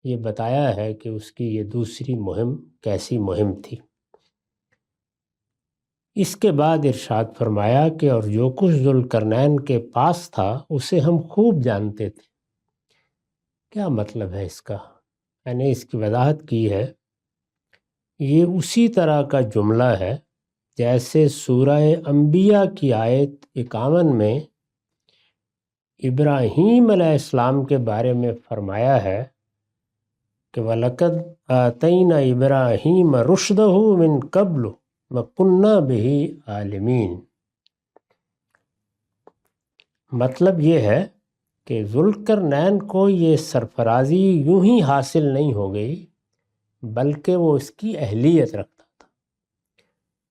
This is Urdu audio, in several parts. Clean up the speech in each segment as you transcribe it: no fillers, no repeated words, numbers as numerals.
یہ بتایا ہے کہ اس کی یہ دوسری مہم کیسی مہم تھی۔ اس کے بعد ارشاد فرمایا کہ اور جو کچھ ذوالقرنین کے پاس تھا اسے ہم خوب جانتے تھے۔ کیا مطلب ہے اس کا؟ میں نے اس کی وضاحت کی ہے۔ یہ اسی طرح کا جملہ ہے جیسے سورہ انبیاء کی آیت 51 میں ابراہیم علیہ السلام کے بارے میں فرمایا ہے کہ وَلَقَدْ آتَيْنَا إِبْرَاهِيمَ رُشْدَهُ مِنْ قَبْلُ وَكُنَّا بِهِ عَالِمِينَ۔ مطلب یہ ہے کہ ذوالقرنین کو یہ سرفرازی یوں ہی حاصل نہیں ہو گئی، بلکہ وہ اس کی اہلیت رکھتا تھا۔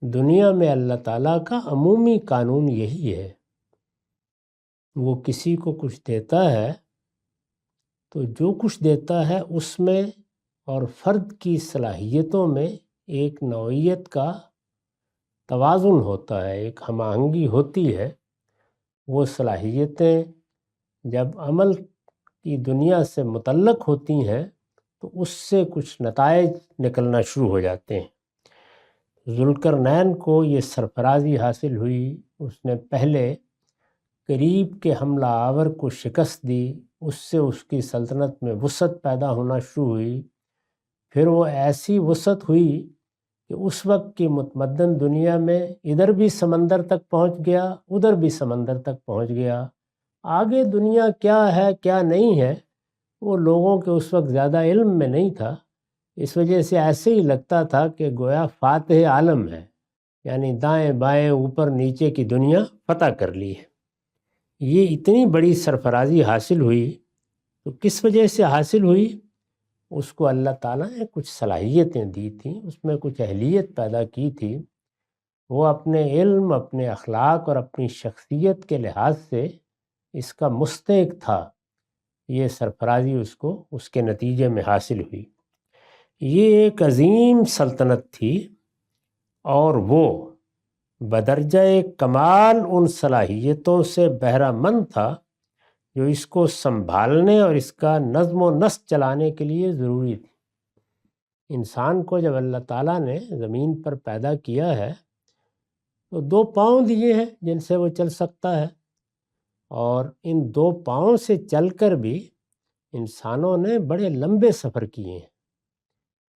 دنیا میں اللہ تعالیٰ کا عمومی قانون یہی ہے، وہ کسی کو کچھ دیتا ہے تو جو کچھ دیتا ہے اس میں اور فرد کی صلاحیتوں میں ایک نوعیت کا توازن ہوتا ہے، ایک ہم آہنگی ہوتی ہے۔ وہ صلاحیتیں جب عمل کی دنیا سے متعلق ہوتی ہیں تو اس سے کچھ نتائج نکلنا شروع ہو جاتے ہیں۔ ذوالقرنین کو یہ سرفرازی حاصل ہوئی، اس نے پہلے قریب کے حملہ آور کو شکست دی، اس سے اس کی سلطنت میں وسعت پیدا ہونا شروع ہوئی۔ پھر وہ ایسی وسعت ہوئی کہ اس وقت کی متمدن دنیا میں ادھر بھی سمندر تک پہنچ گیا، ادھر بھی سمندر تک پہنچ گیا۔ آگے دنیا کیا ہے کیا نہیں ہے وہ لوگوں کے اس وقت زیادہ علم میں نہیں تھا، اس وجہ سے ایسے ہی لگتا تھا کہ گویا فاتح عالم ہے، یعنی دائیں بائیں اوپر نیچے کی دنیا فتح کر لی ہے۔ یہ اتنی بڑی سرفرازی حاصل ہوئی تو کس وجہ سے حاصل ہوئی؟ اس کو اللہ تعالیٰ نے کچھ صلاحیتیں دی تھیں، اس میں کچھ اہلیت پیدا کی تھی۔ وہ اپنے علم، اپنے اخلاق اور اپنی شخصیت کے لحاظ سے اس کا مستحق تھا۔ یہ سرفرازی اس کو اس کے نتیجے میں حاصل ہوئی۔ یہ ایک عظیم سلطنت تھی اور وہ بدرجہ کمال ان صلاحیتوں سے بہرہ مند تھا جو اس کو سنبھالنے اور اس کا نظم و نسق چلانے کے لیے ضروری تھی۔ انسان کو جب اللہ تعالیٰ نے زمین پر پیدا کیا ہے تو 2 پاؤں دیے ہیں جن سے وہ چل سکتا ہے، اور ان 2 پاؤں سے چل کر بھی انسانوں نے بڑے لمبے سفر کیے ہیں۔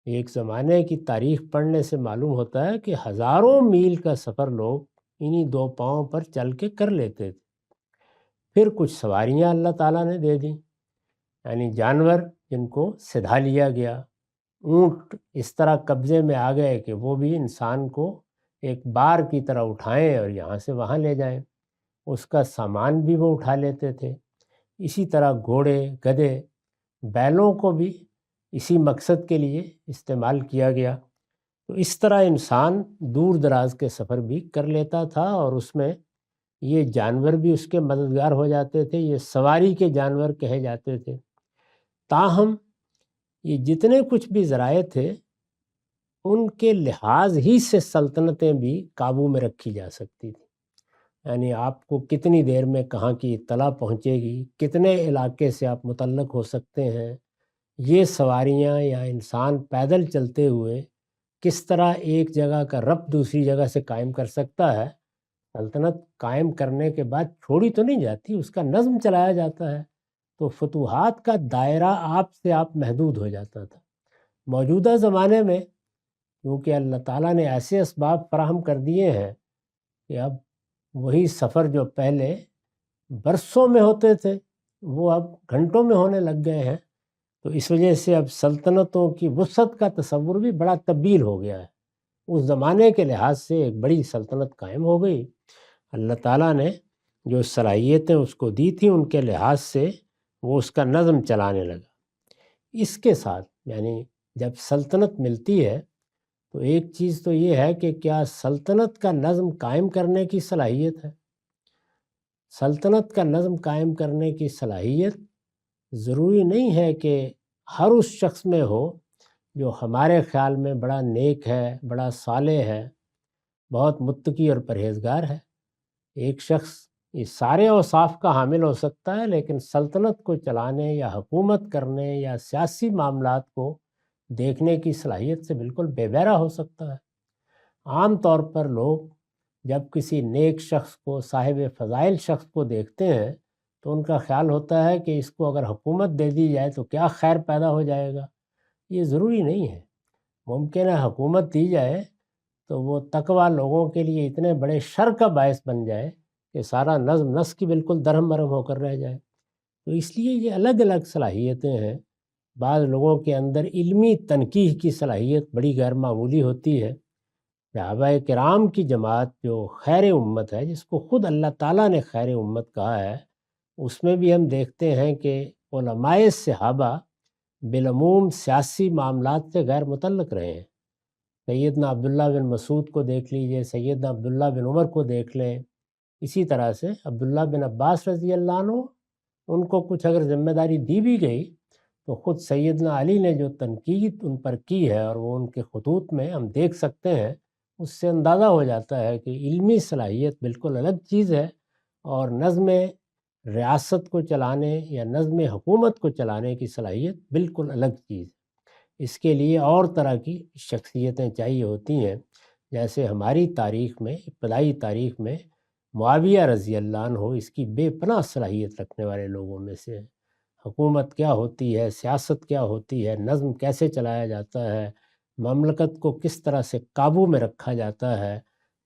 ایک زمانے کی تاریخ پڑھنے سے معلوم ہوتا ہے کہ ہزاروں میل کا سفر لوگ انہی 2 پاؤں پر چل کے کر لیتے تھے۔ پھر کچھ سواریاں اللہ تعالیٰ نے دے دیں، یعنی جانور جن کو سدھا لیا گیا۔ اونٹ اس طرح قبضے میں آ گئے کہ وہ بھی انسان کو ایک بار کی طرح اٹھائیں اور یہاں سے وہاں لے جائیں، اس کا سامان بھی وہ اٹھا لیتے تھے۔ اسی طرح گھوڑے، گدھے، بیلوں کو بھی اسی مقصد کے لیے استعمال کیا گیا۔ تو اس طرح انسان دور دراز کے سفر بھی کر لیتا تھا، اور اس میں یہ جانور بھی اس کے مددگار ہو جاتے تھے، یہ سواری کے جانور کہے جاتے تھے۔ تاہم یہ جتنے کچھ بھی ذرائع تھے ان کے لحاظ ہی سے سلطنتیں بھی قابو میں رکھی جا سکتی تھیں، یعنی آپ کو کتنی دیر میں کہاں کی اطلاع پہنچے گی، کتنے علاقے سے آپ متعلق ہو سکتے ہیں، یہ سواریاں یا انسان پیدل چلتے ہوئے کس طرح ایک جگہ کا ربط دوسری جگہ سے قائم کر سکتا ہے۔ سلطنت قائم کرنے کے بعد چھوڑی تو نہیں جاتی، اس کا نظم چلایا جاتا ہے، تو فتوحات کا دائرہ آپ محدود ہو جاتا تھا۔ موجودہ زمانے میں کیونکہ اللہ تعالیٰ نے ایسے اسباب فراہم کر دیے ہیں کہ اب وہی سفر جو پہلے برسوں میں ہوتے تھے وہ اب گھنٹوں میں ہونے لگ گئے ہیں، تو اس وجہ سے اب سلطنتوں کی وسعت کا تصور بھی بڑا تبدیل ہو گیا ہے۔ اس زمانے کے لحاظ سے ایک بڑی سلطنت قائم ہو گئی۔ اللہ تعالیٰ نے جو صلاحیتیں اس کو دی تھیں ان کے لحاظ سے وہ اس کا نظم چلانے لگا۔ اس کے ساتھ یعنی جب سلطنت ملتی ہے تو ایک چیز تو یہ ہے کہ کیا سلطنت کا نظم قائم کرنے کی صلاحیت ہے؟ سلطنت کا نظم قائم کرنے کی صلاحیت ضروری نہیں ہے کہ ہر اس شخص میں ہو جو ہمارے خیال میں بڑا نیک ہے، بڑا صالح ہے، بہت متقی اور پرہیزگار ہے۔ ایک شخص یہ سارے اوصاف کا حامل ہو سکتا ہے، لیکن سلطنت کو چلانے یا حکومت کرنے یا سیاسی معاملات کو دیکھنے کی صلاحیت سے بالکل بے بہرا ہو سکتا ہے۔ عام طور پر لوگ جب کسی نیک شخص کو، صاحب فضائل شخص کو دیکھتے ہیں تو ان کا خیال ہوتا ہے کہ اس کو اگر حکومت دے دی جائے تو کیا خیر پیدا ہو جائے گا۔ یہ ضروری نہیں ہے۔ ممکن ہے حکومت دی جائے تو وہ تقویٰ لوگوں کے لیے اتنے بڑے شر کا باعث بن جائے کہ سارا نظم نسق کی بالکل درہم برہم ہو کر رہ جائے۔ تو اس لیے یہ الگ الگ صلاحیتیں ہیں۔ بعض لوگوں کے اندر علمی تنقیح کی صلاحیت بڑی غیر معمولی ہوتی ہے۔ صحابہ کرام کی جماعت جو خیر امت ہے، جس کو خود اللہ تعالیٰ نے خیر امت کہا ہے، اس میں بھی ہم دیکھتے ہیں کہ علماء صحابہ بالعموم سیاسی معاملات سے غیر متعلق رہے ہیں۔ سیدنا عبداللہ بن مسعود کو دیکھ لیجئے، سیدنا عبداللہ بن عمر کو دیکھ لیں، اسی طرح سے عبداللہ بن عباس رضی اللہ عنہ، ان کو کچھ اگر ذمہ داری دی بھی گئی تو خود سیدنا علی نے جو تنقید ان پر کی ہے، اور وہ ان کے خطوط میں ہم دیکھ سکتے ہیں، اس سے اندازہ ہو جاتا ہے کہ علمی صلاحیت بالکل الگ چیز ہے، اور نظم ریاست کو چلانے یا نظم حکومت کو چلانے کی صلاحیت بالکل الگ چیز ہے۔ اس کے لیے اور طرح کی شخصیتیں چاہیے ہوتی ہیں، جیسے ہماری تاریخ میں، ابتدائی تاریخ میں معاویہ رضی اللہ عنہ اس کی بے پناہ صلاحیت رکھنے والے لوگوں میں سے ہیں۔ حکومت کیا ہوتی ہے، سیاست کیا ہوتی ہے، نظم کیسے چلایا جاتا ہے، مملکت کو کس طرح سے قابو میں رکھا جاتا ہے،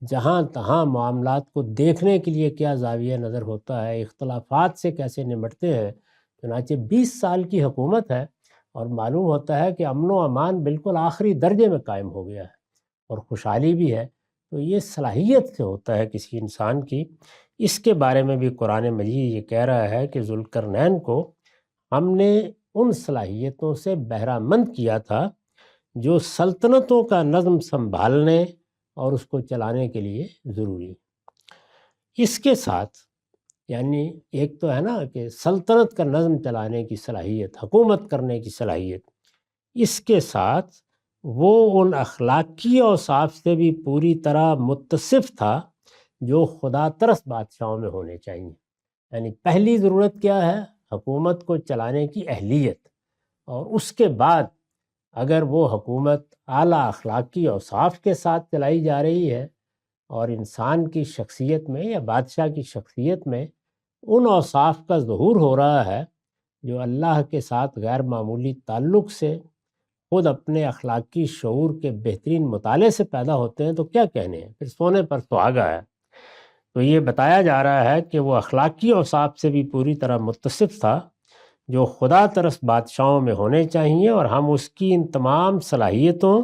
جہاں تہاں معاملات کو دیکھنے کے لیے کیا زاویہ نظر ہوتا ہے، اختلافات سے کیسے نمٹتے ہیں۔ چنانچہ 20 سال کی حکومت ہے اور معلوم ہوتا ہے کہ امن و امان بالکل آخری درجے میں قائم ہو گیا ہے اور خوشحالی بھی ہے۔ تو یہ صلاحیت سے ہوتا ہے کسی انسان کی۔ اس کے بارے میں بھی قرآن مجید یہ کہہ رہا ہے کہ ذوالقرنین کو ہم نے ان صلاحیتوں سے بہرہ مند کیا تھا جو سلطنتوں کا نظم سنبھالنے اور اس کو چلانے کے لیے ضروری۔ اس کے ساتھ یعنی ایک تو ہے نا کہ سلطنت کا نظم چلانے کی صلاحیت، حکومت کرنے کی صلاحیت، اس کے ساتھ وہ ان اخلاقی اوصاف سے بھی پوری طرح متصف تھا جو خدا ترس بادشاہوں میں ہونے چاہیے۔ یعنی پہلی ضرورت کیا ہے؟ حکومت کو چلانے کی اہلیت، اور اس کے بعد اگر وہ حکومت اعلیٰ اخلاقی اوصاف کے ساتھ چلائی جا رہی ہے اور انسان کی شخصیت میں یا بادشاہ کی شخصیت میں ان اوصاف کا ظہور ہو رہا ہے جو اللہ کے ساتھ غیر معمولی تعلق سے خود اپنے اخلاقی شعور کے بہترین مطالعے سے پیدا ہوتے ہیں، تو کیا کہنے ہیں، پھر سونے پر سہاگا ہے۔ تو یہ بتایا جا رہا ہے کہ وہ اخلاقی اوصاف سے بھی پوری طرح متصف تھا جو خدا ترس بادشاہوں میں ہونے چاہیے، اور ہم اس کی ان تمام صلاحیتوں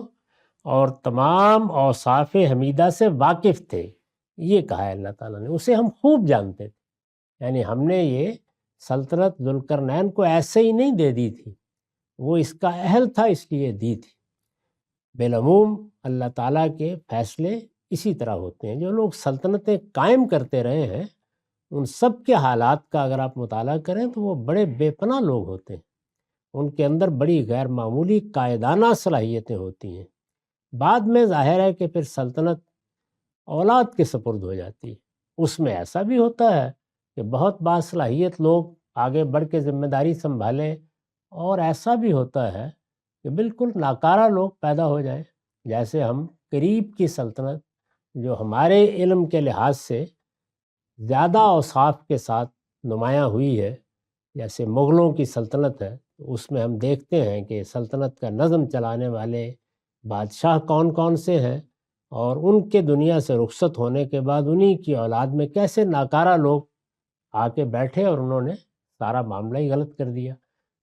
اور تمام اوصاف حمیدہ سے واقف تھے۔ یہ کہا ہے اللہ تعالیٰ نے، اسے ہم خوب جانتے تھے۔ یعنی ہم نے یہ سلطنت ذوالقرنین کو ایسے ہی نہیں دے دی تھی، وہ اس کا اہل تھا اس لیے دی تھی۔ بالعموم اللہ تعالیٰ کے فیصلے اسی طرح ہوتے ہیں۔ جو لوگ سلطنتیں قائم کرتے رہے ہیں ان سب کے حالات کا اگر آپ مطالعہ کریں تو وہ بڑے بے پناہ لوگ ہوتے ہیں، ان کے اندر بڑی غیر معمولی قائدانہ صلاحیتیں ہوتی ہیں۔ بعد میں ظاہر ہے کہ پھر سلطنت اولاد کے سپرد ہو جاتی ہے۔ اس میں ایسا بھی ہوتا ہے کہ بہت باصلاحیت لوگ آگے بڑھ کے ذمہ داری سنبھالیں، اور ایسا بھی ہوتا ہے کہ بالکل ناکارہ لوگ پیدا ہو جائیں۔ جیسے ہم قریب کی سلطنت جو ہمارے علم کے لحاظ سے زیادہ اوصاف کے ساتھ نمایاں ہوئی ہے، جیسے مغلوں کی سلطنت ہے، اس میں ہم دیکھتے ہیں کہ سلطنت کا نظم چلانے والے بادشاہ کون کون سے ہیں، اور ان کے دنیا سے رخصت ہونے کے بعد انہی کی اولاد میں کیسے ناکارہ لوگ آ کے بیٹھے اور انہوں نے سارا معاملہ ہی غلط کر دیا۔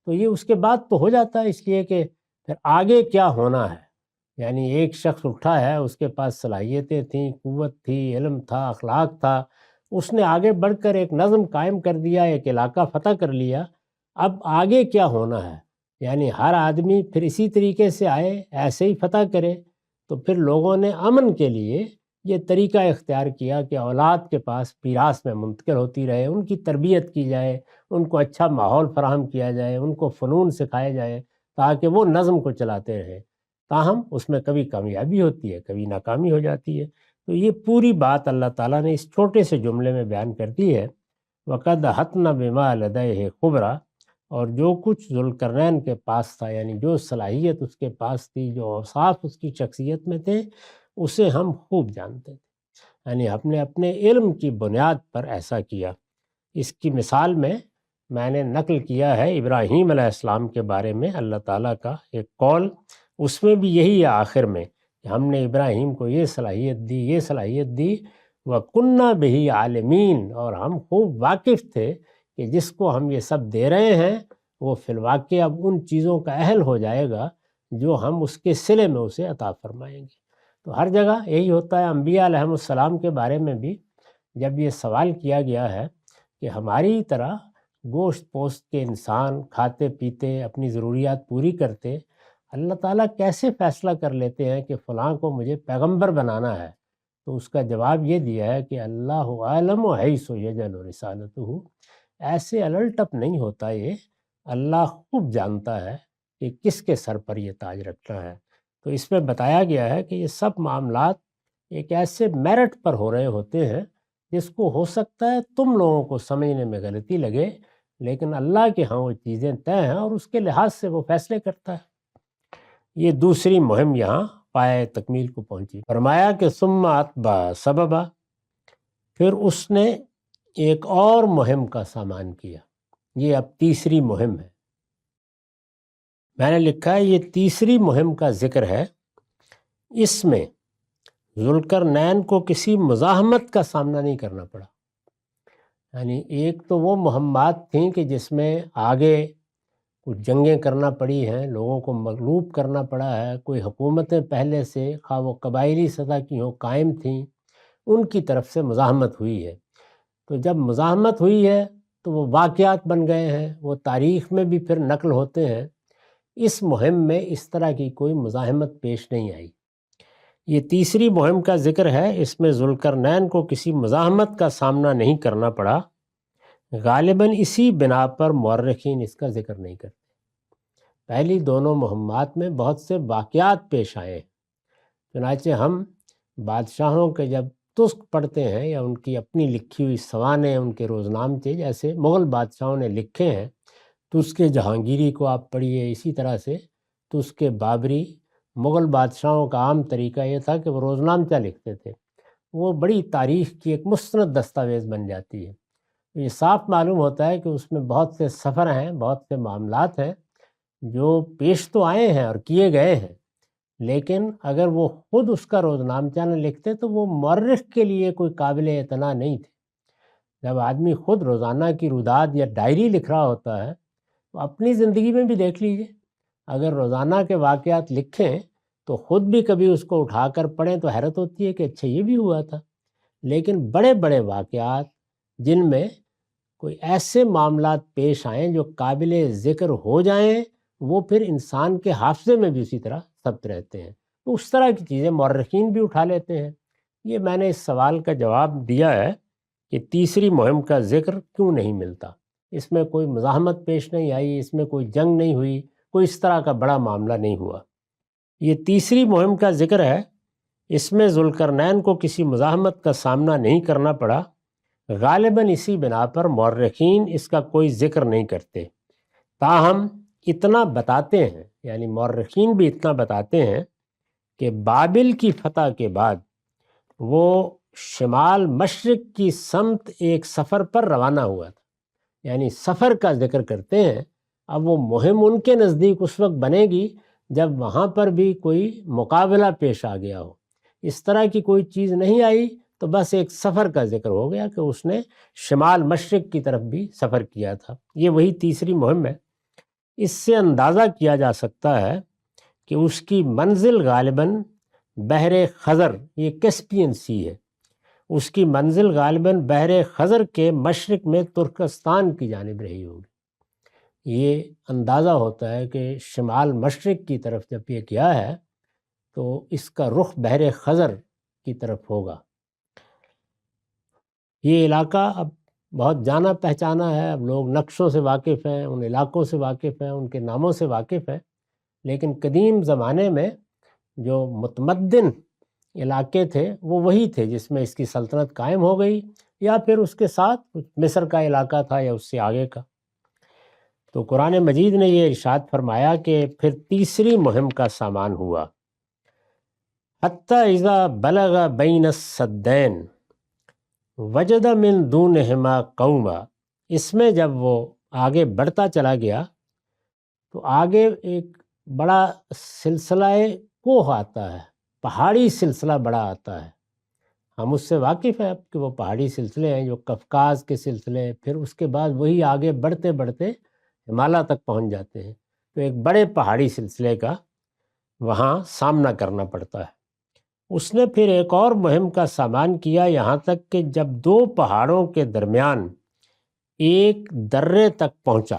تو یہ اس کے بعد تو ہو جاتا ہے، اس لیے کہ پھر آگے کیا ہونا ہے۔ یعنی ایک شخص اٹھا ہے، اس کے پاس صلاحیتیں تھیں، قوت تھی، علم تھا، اخلاق تھا، اس نے آگے بڑھ کر ایک نظم قائم کر دیا، ایک علاقہ فتح کر لیا۔ اب آگے کیا ہونا ہے؟ یعنی ہر آدمی پھر اسی طریقے سے آئے، ایسے ہی فتح کرے۔ تو پھر لوگوں نے امن کے لیے یہ طریقہ اختیار کیا کہ اولاد کے پاس میراث میں منتقل ہوتی رہے، ان کی تربیت کی جائے، ان کو اچھا ماحول فراہم کیا جائے، ان کو فنون سکھائے جائے تاکہ وہ نظم کو چلاتے رہیں۔ تاہم اس میں کبھی کامیابی ہوتی ہے، کبھی ناکامی ہو جاتی ہے۔ تو یہ پوری بات اللہ تعالیٰ نے اس چھوٹے سے جملے میں بیان کر دی ہے۔ وَقَدْ أَحَطْنَا بِمَا لَدَيْهِ خُبْرًا، اور جو کچھ ذوالقرنین کے پاس تھا، یعنی جو صلاحیت اس کے پاس تھی، جو اوصاف اس کی شخصیت میں تھے، اسے ہم خوب جانتے تھے، یعنی ہم نے اپنے علم کی بنیاد پر ایسا کیا۔ اس کی مثال میں نے نقل کیا ہے ابراہیم علیہ السلام کے بارے میں اللہ تعالیٰ کا ایک قول، اس میں بھی یہی ہے آخر میں کہ ہم نے ابراہیم کو یہ صلاحیت دی، یہ صلاحیت دی، وَكُنَّا بِهِ عَالِمِينَ، اور ہم خوب واقف تھے کہ جس کو ہم یہ سب دے رہے ہیں وہ فی الواقع اب ان چیزوں کا اہل ہو جائے گا جو ہم اس کے صلے میں اسے عطا فرمائیں گے۔ تو ہر جگہ یہی ہوتا ہے۔ انبیاء علیہ السلام کے بارے میں بھی جب یہ سوال کیا گیا ہے کہ ہماری طرح گوشت پوست کے انسان کھاتے پیتے اپنی ضروریات پوری کرتے، اللہ تعالیٰ کیسے فیصلہ کر لیتے ہیں کہ فلاں کو مجھے پیغمبر بنانا ہے؟ تو اس کا جواب یہ دیا ہے کہ اللہ عالم حیث یجعل رسالتہ، ایسے الٹ اپ نہیں ہوتا، یہ اللہ خوب جانتا ہے کہ کس کے سر پر یہ تاج رکھنا ہے۔ تو اس میں بتایا گیا ہے کہ یہ سب معاملات ایک ایسے میرٹ پر ہو رہے ہوتے ہیں جس کو ہو سکتا ہے تم لوگوں کو سمجھنے میں غلطی لگے، لیکن اللہ کے ہاں وہ چیزیں طے ہیں اور اس کے لحاظ سے وہ فیصلے کرتا ہے۔ یہ دوسری مہم یہاں پائے تکمیل کو پہنچی۔ فرمایا کہ ثم اتبع سببا، پھر اس نے ایک اور مہم کا سامان کیا۔ یہ اب تیسری مہم ہے، میں نے لکھا ہے یہ تیسری مہم کا ذکر ہے۔ اس میں ذوالقرنین کو کسی مزاحمت کا سامنا نہیں کرنا پڑا، یعنی ایک تو وہ مہمات تھیں کہ جس میں آگے کچھ جنگیں کرنا پڑی ہیں، لوگوں کو مغلوب کرنا پڑا ہے، کوئی حکومتیں پہلے سے خواہ وہ قبائلی سطح کی ہوں قائم تھیں، ان کی طرف سے مزاحمت ہوئی ہے۔ تو جب مزاحمت ہوئی ہے تو وہ واقعات بن گئے ہیں، وہ تاریخ میں بھی پھر نقل ہوتے ہیں۔ اس مہم میں اس طرح کی کوئی مزاحمت پیش نہیں آئی۔ یہ تیسری مہم کا ذکر ہے، اس میں ذوالقرنین کو کسی مزاحمت کا سامنا نہیں کرنا پڑا۔ غالباً اسی بنا پر مورخین اس کا ذکر نہیں کرتے۔ پہلی دونوں مہمات میں بہت سے واقعات پیش آئے ہیں، چنانچہ ہم بادشاہوں کے جب تسک پڑھتے ہیں یا ان کی اپنی لکھی ہوئی سوانح، ان کے روزنامچے جیسے مغل بادشاہوں نے لکھے ہیں، تسک جہانگیری کو آپ پڑھیے، اسی طرح سے تسک بابری، مغل بادشاہوں کا عام طریقہ یہ تھا کہ وہ روزنامچہ لکھتے تھے، وہ بڑی تاریخ کی ایک مستند دستاویز بن جاتی ہے۔ یہ صاف معلوم ہوتا ہے کہ اس میں بہت سے سفر ہیں، بہت سے معاملات ہیں جو پیش تو آئے ہیں اور کیے گئے ہیں، لیکن اگر وہ خود اس کا روزنامچہ نہ لکھتے تو وہ مورخ کے لیے کوئی قابل اعتنا نہیں تھے۔ جب آدمی خود روزانہ کی روداد یا ڈائری لکھ رہا ہوتا ہے تو اپنی زندگی میں بھی دیکھ لیجئے، اگر روزانہ کے واقعات لکھیں تو خود بھی کبھی اس کو اٹھا کر پڑھیں تو حیرت ہوتی ہے کہ اچھا یہ بھی ہوا تھا۔ لیکن بڑے بڑے واقعات جن میں کوئی ایسے معاملات پیش آئیں جو قابل ذکر ہو جائیں، وہ پھر انسان کے حافظے میں بھی اسی طرح ثبت رہتے ہیں، تو اس طرح کی چیزیں مورخین بھی اٹھا لیتے ہیں۔ یہ میں نے اس سوال کا جواب دیا ہے کہ تیسری مہم کا ذکر کیوں نہیں ملتا، اس میں کوئی مزاحمت پیش نہیں آئی، اس میں کوئی جنگ نہیں ہوئی، کوئی اس طرح کا بڑا معاملہ نہیں ہوا۔ یہ تیسری مہم کا ذکر ہے، اس میں ذوالقرنین کو کسی مزاحمت کا سامنا نہیں کرنا پڑا۔ غالباً اسی بنا پر مورخین اس کا کوئی ذکر نہیں کرتے، تاہم اتنا بتاتے ہیں، یعنی مورخین بھی اتنا بتاتے ہیں کہ بابل کی فتح کے بعد وہ شمال مشرق کی سمت ایک سفر پر روانہ ہوا تھا، یعنی سفر کا ذکر کرتے ہیں۔ اب وہ مہم ان کے نزدیک اس وقت بنے گی جب وہاں پر بھی کوئی مقابلہ پیش آ گیا ہو۔ اس طرح کی کوئی چیز نہیں آئی تو بس ایک سفر کا ذکر ہو گیا کہ اس نے شمال مشرق کی طرف بھی سفر کیا تھا۔ یہ وہی تیسری مہم ہے۔ اس سے اندازہ کیا جا سکتا ہے کہ اس کی منزل غالباً بحر خزر، یہ کیسپین سی ہے، اس کی منزل غالباً بحر خزر کے مشرق میں ترکستان کی جانب رہی ہوگی۔ یہ اندازہ ہوتا ہے کہ شمال مشرق کی طرف جب یہ کیا ہے تو اس کا رخ بحر خزر کی طرف ہوگا۔ یہ علاقہ اب بہت جانا پہچانا ہے، اب لوگ نقشوں سے واقف ہیں، ان علاقوں سے واقف ہیں، ان کے ناموں سے واقف ہیں، لیکن قدیم زمانے میں جو متمدن علاقے تھے وہ وہی تھے جس میں اس کی سلطنت قائم ہو گئی، یا پھر اس کے ساتھ کچھ مصر کا علاقہ تھا یا اس سے آگے کا۔ تو قرآن مجید نے یہ ارشاد فرمایا کہ پھر تیسری مہم کا سامان ہوا، حتیٰ اذا بلغ بین السدین وجد من دونہما قوما، اس میں جب وہ آگے بڑھتا چلا گیا تو آگے ایک بڑا سلسلہ کوہ آتا ہے، پہاڑی سلسلہ بڑا آتا ہے۔ ہم اس سے واقف ہیں کہ وہ پہاڑی سلسلے ہیں جو قفقاز کے سلسلے، پھر اس کے بعد وہی آگے بڑھتے بڑھتے ہمالیہ تک پہنچ جاتے ہیں، تو ایک بڑے پہاڑی سلسلے کا وہاں سامنا کرنا پڑتا ہے۔ اس نے پھر ایک اور مہم کا سامان کیا، یہاں تک کہ جب دو پہاڑوں کے درمیان ایک درے تک پہنچا،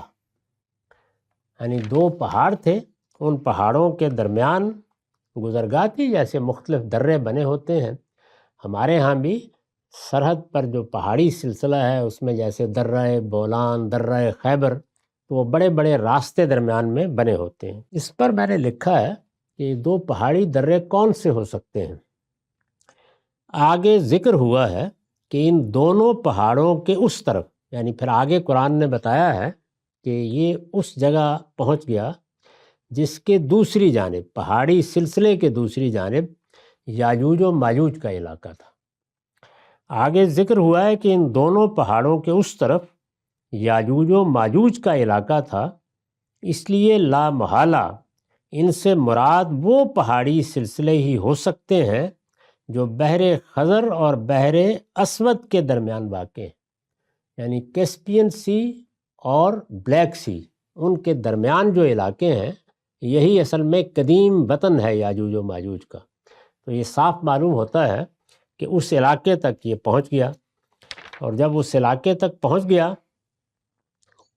یعنی دو پہاڑ تھے، ان پہاڑوں کے درمیان گزرگاہ تھی، جیسے مختلف درے بنے ہوتے ہیں۔ ہمارے ہاں بھی سرحد پر جو پہاڑی سلسلہ ہے اس میں جیسے درہ بولان، درہ خیبر، تو وہ بڑے بڑے راستے درمیان میں بنے ہوتے ہیں۔ اس پر میں نے لکھا ہے کہ دو پہاڑی درے کون سے ہو سکتے ہیں۔ آگے ذکر ہوا ہے کہ ان دونوں پہاڑوں کے اس طرف، یعنی پھر آگے قرآن نے بتایا ہے کہ یہ اس جگہ پہنچ گیا جس کے دوسری جانب، پہاڑی سلسلے کے دوسری جانب یاجوج و ماجوج کا علاقہ تھا۔ آگے ذکر ہوا ہے کہ ان دونوں پہاڑوں کے اس طرف یاجوج و ماجوج کا علاقہ تھا، اس لیے لا محالہ ان سے مراد وہ پہاڑی سلسلے ہی ہو سکتے ہیں جو بحر خزر اور بحر اسود کے درمیان واقع ہیں، یعنی کیسپین سی اور بلیک سی، ان کے درمیان جو علاقے ہیں یہی اصل میں قدیم وطن ہے یاجوج و ماجوج کا۔ تو یہ صاف معلوم ہوتا ہے کہ اس علاقے تک یہ پہنچ گیا، اور جب اس علاقے تک پہنچ گیا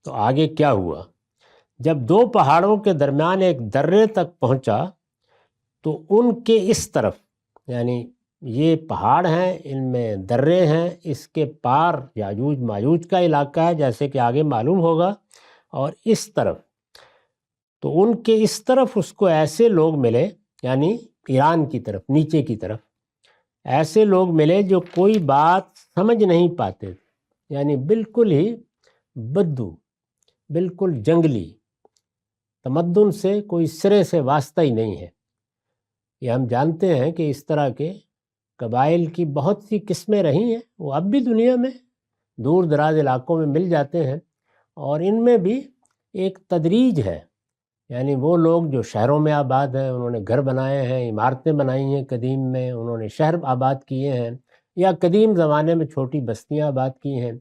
تو آگے کیا ہوا؟ جب دو پہاڑوں کے درمیان ایک درے تک پہنچا تو ان کے اس طرف، یعنی یہ پہاڑ ہیں، ان میں درے ہیں، اس کے پار یاجوج ماجوج کا علاقہ ہے جیسے کہ آگے معلوم ہوگا، اور اس طرف تو ان کے اس طرف اس کو ایسے لوگ ملے، یعنی ایران کی طرف، نیچے کی طرف ایسے لوگ ملے جو کوئی بات سمجھ نہیں پاتے تھے، یعنی بالکل ہی بدو، بالکل جنگلی، تمدن سے کوئی سرے سے واسطہ ہی نہیں ہے۔ یہ ہم جانتے ہیں کہ اس طرح کے قبائل کی بہت سی قسمیں رہی ہیں، وہ اب بھی دنیا میں دور دراز علاقوں میں مل جاتے ہیں، اور ان میں بھی ایک تدریج ہے، یعنی وہ لوگ جو شہروں میں آباد ہیں، انہوں نے گھر بنائے ہیں، عمارتیں بنائی ہیں قدیم میں، انہوں نے شہر آباد کیے ہیں، یا قدیم زمانے میں چھوٹی بستیاں آباد کی ہیں۔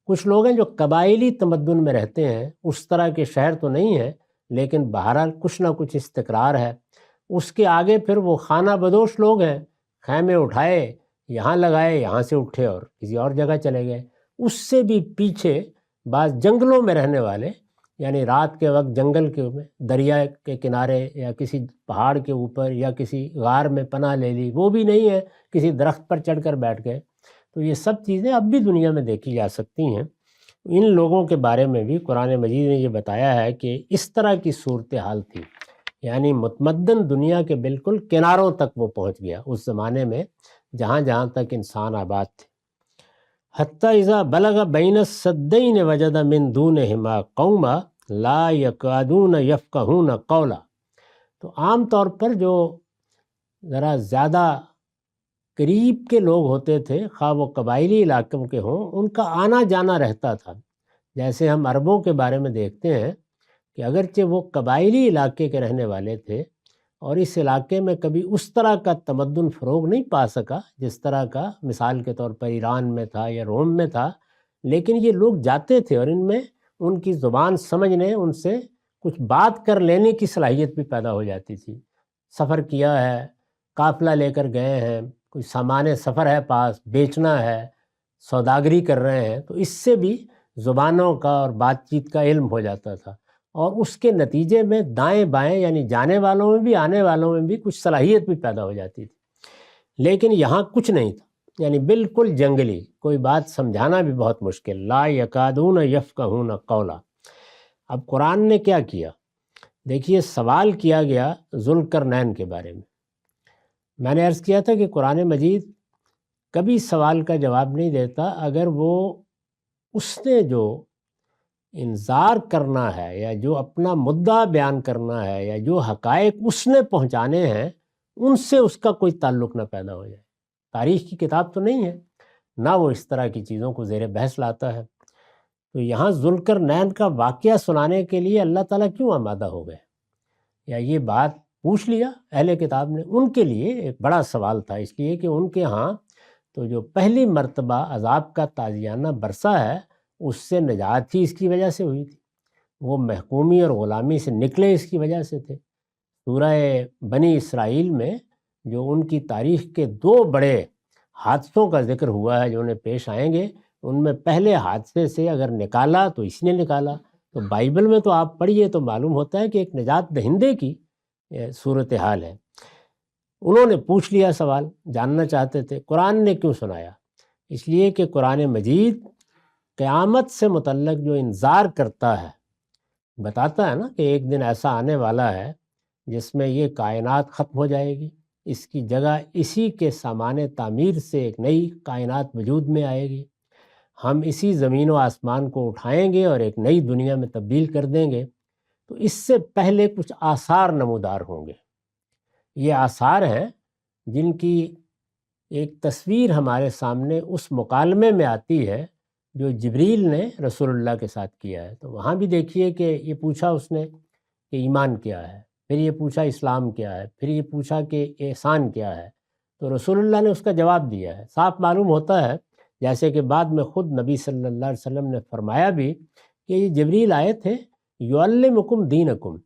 کچھ لوگ ہیں جو قبائلی تمدن میں رہتے ہیں، اس طرح کے شہر تو نہیں ہیں لیکن بہرحال کچھ نہ کچھ استقرار ہے۔ اس کے آگے پھر وہ خانہ بدوش لوگ ہیں، خیمے اٹھائے، یہاں لگائے، یہاں سے اٹھے اور کسی اور جگہ چلے گئے۔ اس سے بھی پیچھے بعض جنگلوں میں رہنے والے، یعنی رات کے وقت جنگل کے دریا کے کنارے یا کسی پہاڑ کے اوپر یا کسی غار میں پناہ لے لی، وہ بھی نہیں ہے، کسی درخت پر چڑھ کر بیٹھ گئے۔ تو یہ سب چیزیں اب بھی دنیا میں دیکھی جا سکتی ہیں۔ ان لوگوں کے بارے میں بھی قرآن مجید نے یہ بتایا ہے کہ اس طرح کی صورتحال تھی، یعنی متمدن دنیا کے بالکل کناروں تک وہ پہنچ گیا اس زمانے میں، جہاں جہاں تک انسان آباد تھے۔ حتیٰ اذا بلغ بین السدین وجد من دونہما قوما لا یکادون یفقہون قولا۔ تو عام طور پر جو ذرا زیادہ قریب کے لوگ ہوتے تھے، خواہ وہ قبائلی علاقوں کے ہوں، ان کا آنا جانا رہتا تھا۔ جیسے ہم عربوں کے بارے میں دیکھتے ہیں کہ اگرچہ وہ قبائلی علاقے کے رہنے والے تھے اور اس علاقے میں کبھی اس طرح کا تمدن فروغ نہیں پا سکا جس طرح کا مثال کے طور پر ایران میں تھا یا روم میں تھا، لیکن یہ لوگ جاتے تھے اور ان میں ان کی زبان سمجھنے، ان سے کچھ بات کر لینے کی صلاحیت بھی پیدا ہو جاتی تھی۔ سفر کیا ہے، قافلہ لے کر گئے ہیں، کوئی سامان سفر ہے پاس، بیچنا ہے، سوداگری کر رہے ہیں، تو اس سے بھی زبانوں کا اور بات چیت کا علم ہو جاتا تھا، اور اس کے نتیجے میں دائیں بائیں یعنی جانے والوں میں بھی آنے والوں میں بھی کچھ صلاحیت بھی پیدا ہو جاتی تھی۔ لیکن یہاں کچھ نہیں تھا، یعنی بالکل جنگلی، کوئی بات سمجھانا بھی بہت مشکل، لا یکادون یفقہون قولا۔ اب قرآن نے کیا کیا؟ دیکھیے، سوال کیا گیا ذوالقرنین کے بارے میں۔ میں نے عرض کیا تھا کہ قرآن مجید کبھی سوال کا جواب نہیں دیتا اگر وہ اس نے جو انذار کرنا ہے یا جو اپنا مدعا بیان کرنا ہے یا جو حقائق اس نے پہنچانے ہیں ان سے اس کا کوئی تعلق نہ پیدا ہو جائے۔ تاریخ کی کتاب تو نہیں ہے، نہ وہ اس طرح کی چیزوں کو زیر بحث لاتا ہے۔ تو یہاں ذوالقرنین کا واقعہ سنانے کے لیے اللہ تعالیٰ کیوں آمادہ ہو گئے، یا یہ بات پوچھ لیا اہل کتاب نے؟ ان کے لیے ایک بڑا سوال تھا، اس لیے کہ ان کے ہاں تو جو پہلی مرتبہ عذاب کا تازیانہ برسا ہے اس سے نجات ہی اس کی وجہ سے ہوئی تھی، وہ محکومی اور غلامی سے نکلے اس کی وجہ سے تھے۔ سورہ بنی اسرائیل میں جو ان کی تاریخ کے 2 بڑے حادثوں کا ذکر ہوا ہے جو انہیں پیش آئیں گے، ان میں پہلے حادثے سے اگر نکالا تو اس نے نکالا، تو بائبل میں تو آپ پڑھیے تو معلوم ہوتا ہے کہ ایک نجات دہندے کی صورتحال ہے۔ انہوں نے پوچھ لیا سوال، جاننا چاہتے تھے۔ قرآن نے کیوں سنایا؟ اس لیے کہ قرآن مجید قیامت سے متعلق جو انذار کرتا ہے، بتاتا ہے نا کہ ایک دن ایسا آنے والا ہے جس میں یہ کائنات ختم ہو جائے گی، اس کی جگہ اسی کے سامان تعمیر سے ایک نئی کائنات وجود میں آئے گی، ہم اسی زمین و آسمان کو اٹھائیں گے اور ایک نئی دنیا میں تبدیل کر دیں گے۔ تو اس سے پہلے کچھ آثار نمودار ہوں گے۔ یہ آثار ہیں جن کی ایک تصویر ہمارے سامنے اس مکالمے میں آتی ہے جو جبریل نے رسول اللہ کے ساتھ کیا ہے۔ تو وہاں بھی دیکھیے کہ یہ پوچھا اس نے کہ ایمان کیا ہے، پھر یہ پوچھا اسلام کیا ہے، پھر یہ پوچھا کہ احسان کیا ہے، تو رسول اللہ نے اس کا جواب دیا ہے۔ صاف معلوم ہوتا ہے، جیسے کہ بعد میں خود نبی صلی اللہ علیہ وسلم نے فرمایا بھی کہ یہ جبریل آئے تھے یعلمکم دینکم،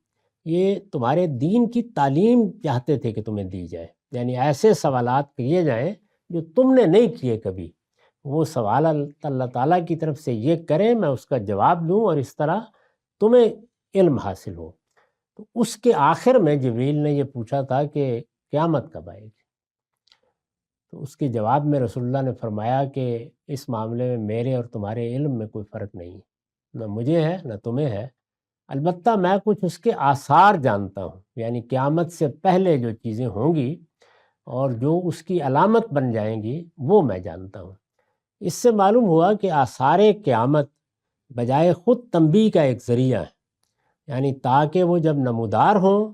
یہ تمہارے دین کی تعلیم چاہتے تھے کہ تمہیں دی جائے، یعنی ایسے سوالات کیے جائیں جو تم نے نہیں کیے کبھی، وہ سوال اللہ تعالیٰ کی طرف سے یہ کریں، میں اس کا جواب دوں اور اس طرح تمہیں علم حاصل ہو۔ تو اس کے آخر میں جبریل نے یہ پوچھا تھا کہ قیامت کب آئے گی؟ تو اس کے جواب میں رسول اللہ نے فرمایا کہ اس معاملے میں میرے اور تمہارے علم میں کوئی فرق نہیں، نہ مجھے ہے نہ تمہیں ہے، البتہ میں کچھ اس کے آثار جانتا ہوں، یعنی قیامت سے پہلے جو چیزیں ہوں گی اور جو اس کی علامت بن جائیں گی وہ میں جانتا ہوں۔ اس سے معلوم ہوا کہ آثار قیامت بجائے خود تنبیہ کا ایک ذریعہ ہے، یعنی تاکہ وہ جب نمودار ہوں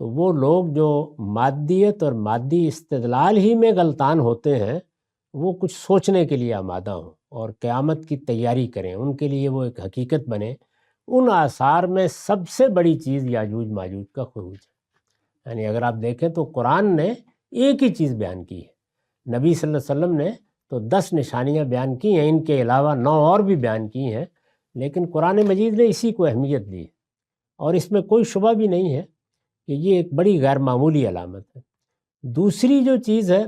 تو وہ لوگ جو مادیت اور مادی استدلال ہی میں غلطان ہوتے ہیں وہ کچھ سوچنے کے لیے آمادہ ہوں اور قیامت کی تیاری کریں، ان کے لیے وہ ایک حقیقت بنے۔ ان آثار میں سب سے بڑی چیز یاجوج ماجوج کا خروج ہے، یعنی اگر آپ دیکھیں تو قرآن نے ایک ہی چیز بیان کی ہے، نبی صلی اللہ علیہ وسلم نے تو 10 نشانیاں بیان کی ہیں، ان کے علاوہ 9 اور بھی بیان کی ہیں، لیکن قرآن مجید نے اسی کو اہمیت دی اور اس میں کوئی شبہ بھی نہیں ہے کہ یہ ایک بڑی غیر معمولی علامت ہے۔ دوسری جو چیز ہے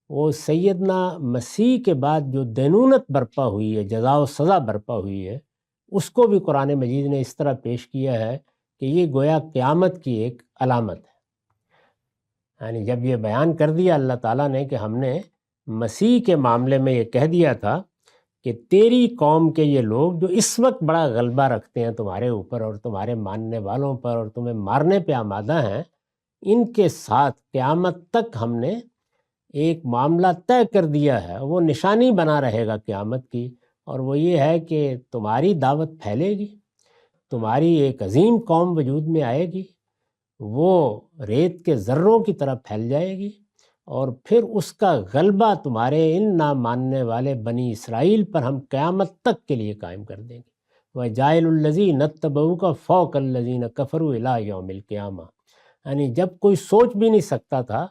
وہ سیدنا مسیح کے بعد جو دینونت برپا ہوئی ہے، جزا و سزا برپا ہوئی ہے، اس کو بھی قرآن مجید نے اس طرح پیش کیا ہے کہ یہ گویا قیامت کی ایک علامت ہے۔ یعنی جب یہ بیان کر دیا اللہ تعالیٰ نے کہ ہم نے مسیح کے معاملے میں یہ کہہ دیا تھا کہ تیری قوم کے یہ لوگ جو اس وقت بڑا غلبہ رکھتے ہیں تمہارے اوپر اور تمہارے ماننے والوں پر اور تمہیں مارنے پہ آمادہ ہیں، ان کے ساتھ قیامت تک ہم نے ایک معاملہ طے کر دیا ہے، وہ نشانی بنا رہے گا قیامت کی، اور وہ یہ ہے کہ تمہاری دعوت پھیلے گی، تمہاری ایک عظیم قوم وجود میں آئے گی، وہ ریت کے ذروں کی طرح پھیل جائے گی، اور پھر اس کا غلبہ تمہارے ان نہ ماننے والے بنی اسرائیل پر ہم قیامت تک کے لیے قائم کر دیں گے۔ وَجَاعِلُ الَّذِينَ اتَّبَعُوكَ فَوْقَ الَّذِينَ كَفَرُوا إِلَىٰ يَوْمِ الْقِيَامَةِ، یعنی جب کوئی سوچ بھی نہیں سکتا تھا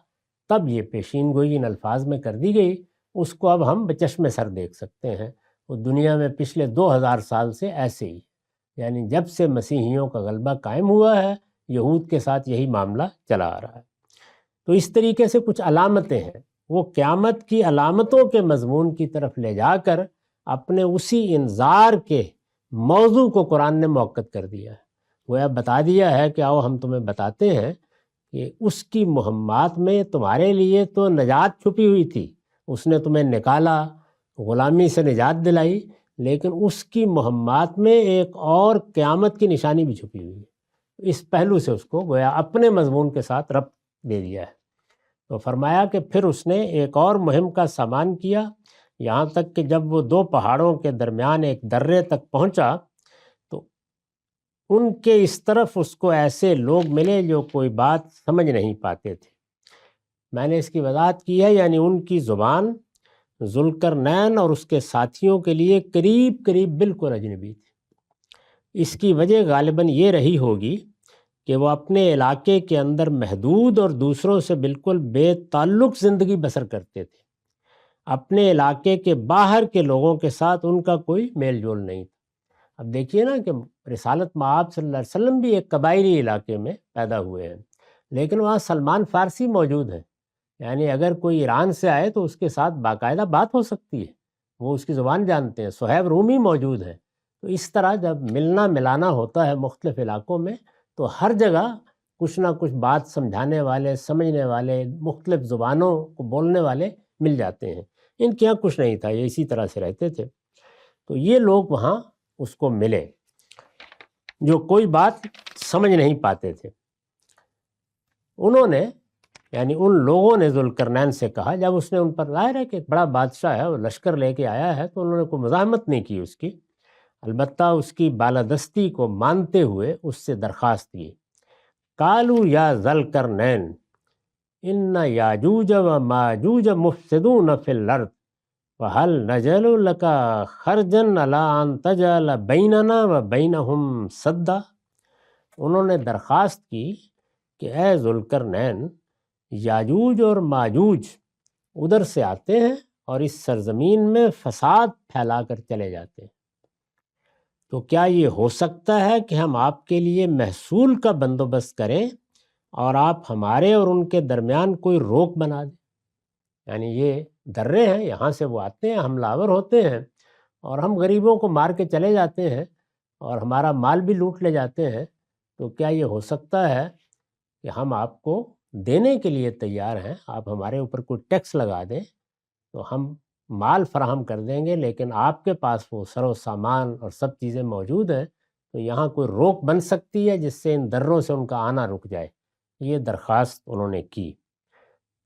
تب یہ پیشین گوئی ان الفاظ میں کر دی گئی، اس کو اب ہم بچشم سر دیکھ سکتے ہیں۔ وہ دنیا میں پچھلے 2000 سال سے ایسے ہی، یعنی جب سے مسیحیوں کا غلبہ قائم ہوا ہے یہود کے ساتھ یہی معاملہ چلا آ رہا ہے۔ تو اس طریقے سے کچھ علامتیں ہیں، وہ قیامت کی علامتوں کے مضمون کی طرف لے جا کر اپنے اسی انذار کے موضوع کو قرآن نے موقت کر دیا ہے، وہ بتا دیا ہے کہ آؤ ہم تمہیں بتاتے ہیں کہ اس کی مہمات میں تمہارے لیے تو نجات چھپی ہوئی تھی، اس نے تمہیں نکالا، غلامی سے نجات دلائی، لیکن اس کی مہمات میں ایک اور قیامت کی نشانی بھی چھپی ہوئی ہے۔ اس پہلو سے اس کو گویا اپنے مضمون کے ساتھ ربط دے دیا ہے۔ تو فرمایا کہ پھر اس نے ایک اور مہم کا سامان کیا، یہاں تک کہ جب وہ دو پہاڑوں کے درمیان ایک درے تک پہنچا تو ان کے اس طرف اس کو ایسے لوگ ملے جو کوئی بات سمجھ نہیں پاتے تھے۔ میں نے اس کی وضاحت کی ہے، یعنی ان کی زبان ذوالقرنین اور اس کے ساتھیوں کے لیے قریب قریب بالکل اجنبی تھی۔ اس کی وجہ غالباً یہ رہی ہوگی کہ وہ اپنے علاقے کے اندر محدود اور دوسروں سے بالکل بے تعلق زندگی بسر کرتے تھے۔ اپنے علاقے کے باہر کے لوگوں کے ساتھ ان کا کوئی میل جول نہیں تھا۔ اب دیکھیے نا کہ رسالت مآب صلی اللہ علیہ وسلم بھی ایک قبائلی علاقے میں پیدا ہوئے ہیں، لیکن وہاں سلمان فارسی موجود ہیں، یعنی اگر کوئی ایران سے آئے تو اس کے ساتھ باقاعدہ بات ہو سکتی ہے، وہ اس کی زبان جانتے ہیں۔ صہیب رومی موجود ہیں۔ تو اس طرح جب ملنا ملانا ہوتا ہے مختلف علاقوں میں تو ہر جگہ کچھ نہ کچھ بات سمجھانے والے، سمجھنے والے، مختلف زبانوں کو بولنے والے مل جاتے ہیں۔ ان کے یہاں کچھ نہیں تھا، یہ اسی طرح سے رہتے تھے۔ تو یہ لوگ وہاں اس کو ملے جو کوئی بات سمجھ نہیں پاتے تھے۔ انہوں نے یعنی ان لوگوں نے ذوالقرنین سے کہا، جب اس نے ان پر، ظاہر ہے کہ ایک بڑا بادشاہ ہے اور لشکر لے کے آیا ہے، تو انہوں نے کوئی مزاحمت نہیں کی اس کی، البتہ اس کی بالادستی کو مانتے ہوئے اس سے درخواست کی۔ قالوا یا ذوالقرنین ان یاجوج و ماجوج مفسدون فی الارض فہل نجعل لک خرجا علی ان تجعل بیننا و بینہم سدا۔ انہوں نے درخواست کی کہ اے ذوالقرنین، یاجوج اور ماجوج ادھر سے آتے ہیں اور اس سرزمین میں فساد پھیلا کر چلے جاتے ہیں، تو کیا یہ ہو سکتا ہے کہ ہم آپ کے لیے محصول کا بندوبست کریں اور آپ ہمارے اور ان کے درمیان کوئی روک بنا دیں؟ یعنی یہ درے ہیں، یہاں سے وہ آتے ہیں، حملہ آور ہوتے ہیں اور ہم غریبوں کو مار کے چلے جاتے ہیں اور ہمارا مال بھی لوٹ لے جاتے ہیں، تو کیا یہ ہو سکتا ہے کہ ہم آپ کو دینے کے لیے تیار ہیں، آپ ہمارے اوپر کوئی ٹیکس لگا دیں تو ہم مال فراہم کر دیں گے، لیکن آپ کے پاس وہ سر و سامان اور سب چیزیں موجود ہیں، تو یہاں کوئی روک بن سکتی ہے جس سے ان دروں سے ان کا آنا رک جائے۔ یہ درخواست انہوں نے کی۔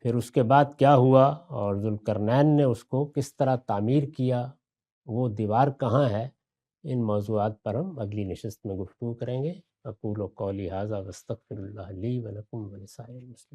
پھر اس کے بعد کیا ہوا اور ذوالقرنین نے اس کو کس طرح تعمیر کیا، وہ دیوار کہاں ہے، ان موضوعات پر ہم اگلی نشست میں گفتگو کریں گے۔ اقول قولی ھذا واستغفر اللہ لی ولکم ولسائر المسلمین۔